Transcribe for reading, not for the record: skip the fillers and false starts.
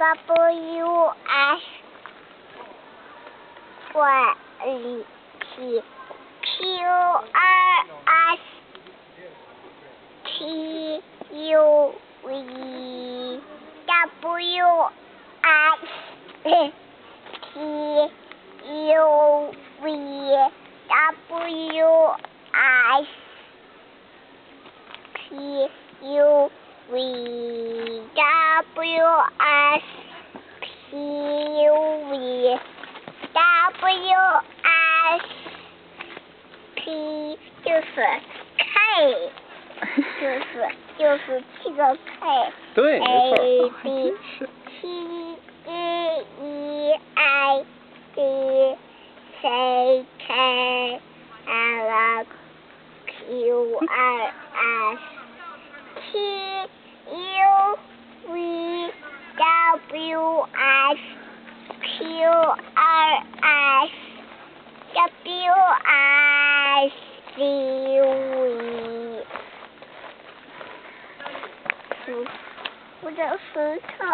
W S Y T Q R S T U V W X T U V W X T U V W S P U V W S P 就是K，就是这个 K。对，没错。A B T E I D C K L Q R S T U V W S Q R S W S C V。我的石头。